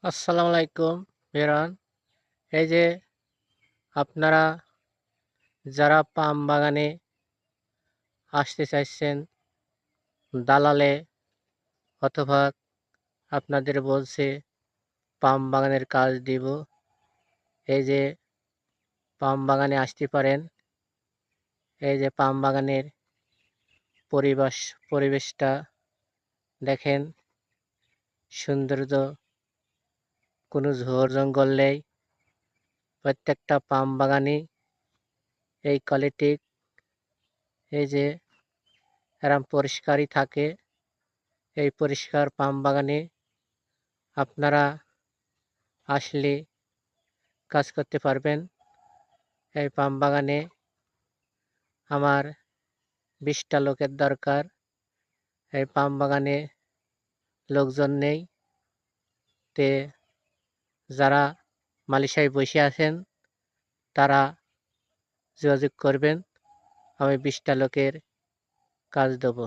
আসসালামু আলাইকুম ভিউয়ার। এই যে আপনারা যারা পাম বাগানে আসতে চাইছেন, দালালে অথবা আপনাদের বলছে পাম বাগানের কাজ দিব, এই যে পাম বাগানে আসতে পারেন। এই যে পাম বাগানের পরিবেশটা দেখেন, সৌন্দর্য, কোনো ঝোড় জঙ্গল নেই। প্রত্যেকটা পাম বাগানই এই কোয়ালিটি, এই যে এরম পরিষ্কারই থাকে। এই পরিষ্কার পাম বাগানে আপনারা আসলে কাজ করতে পারবেন। এই পাম বাগানে আমার 20টা লোকের দরকার। এই পাম বাগানে লোকজন নেই, তে যারা মালয়েশিয়ায় বসে আছেন তারা যোগাযোগ করবেন। আমি 20টা লোকের কাজ দেব।